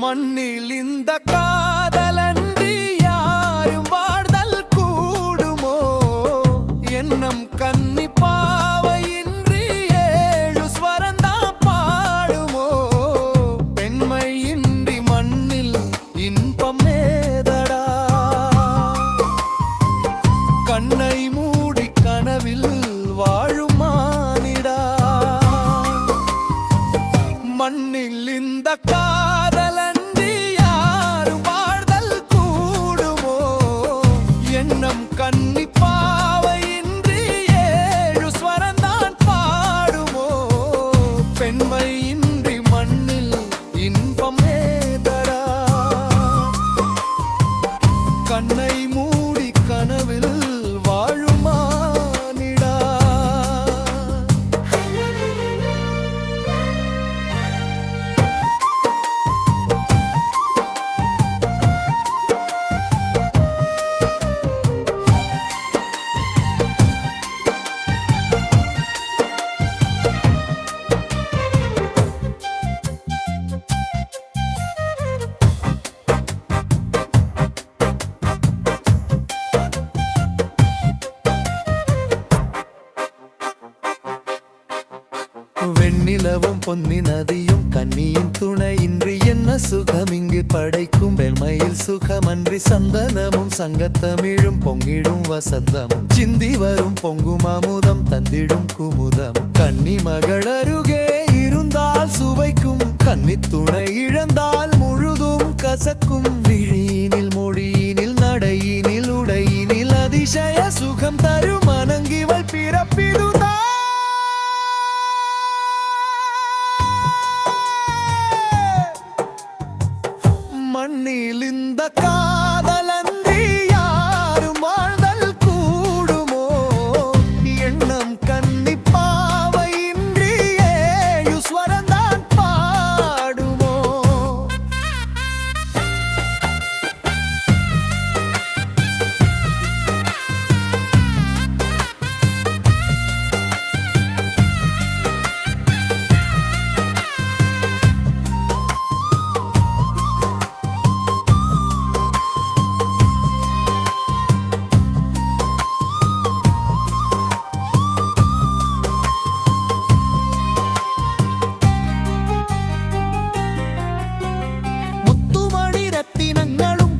மண்ணில் இந்த காதலன்றி யாரும் வாழ்தல் கூடுமோ? எண்ணம் கன்னி பாவையின்றி ஏழு ஸ்வரந்தா பாடுமோ? பெண்மையின்றி மண்ணில் இன்பம் ஏதடா? கண்ணை மூடி கனவில் வாழும் மானிடா. மண்ணில் இந்த காதலன்றி யாரும் வாழ்தல் கூடுமோ? எண்ணம் கன்னி பாவையின்றி ஏழு ஸ்வரந்தான் பாடுமோ? பெண்மையின்றி மண்ணில் இன்பம் ஏதடா? கண்ணை மூடி கனவில் வாழும் மானிடா. வெண்ணிலவும் பொன்னி நதியும் கன்னியின் துணையின்றி என்ன சுகம் இங்கு படைக்கும்? வெண்மையில் சுகமன்றி சந்தனமும் சங்கத்தமிழும் பொங்கிடும் வசந்தமும் சிந்தி வரும் பொங்கும் அமுதம் தந்திடும் குமுதம். கன்னி மகள் அருகே இருந்தால் சுவைக்கும், கன்னி துணை இழந்தால் முழுதும் கசக்கும். விழியினில் மொழியினில் நடையினில் உடையினில் அதிசய சுகம் தரும் அணங்கிவள் பிறப்பிதுதான். மண்ணில் இந்த காதலன்றி யாரும் வாழ்தல் கூடுமோ? எண்ணம் கன்னி பாவையின்றி ஏழு ஸ்வரந்தான் பாடுமோ?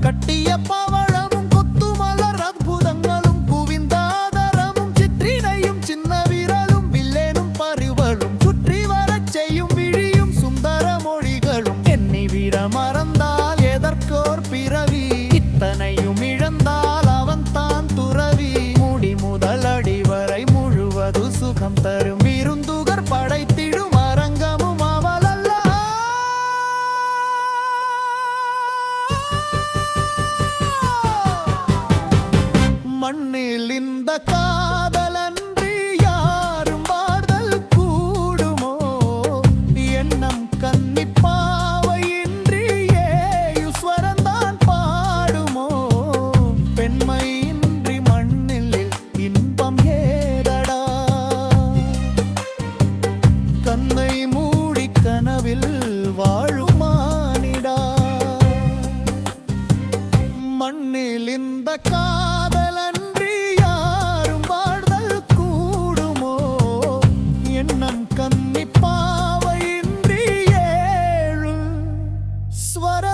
கட்டிய பவழமும் கொத்துமலர் அற்புதங்களும் குவிந்தாதரமும் சிற்றினையும் சின்ன விரலும் வில்லேனும் பருவலும் சுற்றி வரச் செய்யும் விழியும் சுந்தர மொழிகளும். என்னை விட மறந்தால் எதற்கோர் பிறவி? இத்தனையும் இழந்தால் அவன் தான் துறவி. முடி முதல் அடி வரை முழுவது சுகம் தரும் விருந்துகர் படைத்திடும் அரங்கமும் அவளல்ல. மண்ணில் இந்த காதலன்றி யாரும் வாழ்தல் கூடுமோ? எண்ணம் கன்னி பாவையின்றி ஏழு ஸ்வரந்தான் பாடுமோ? பெண்மையின்றி மண்ணில் இன்பம் ஏதடா? கண்ணை மூடி கனவில் வாழும் மானிடா. மண்ணில் இந்த காதலன்றி யாரும் வாழ்தல் கூடுமோ? எண்ணம் கன்னி பாவையின்றி ஏழு ஸ்வர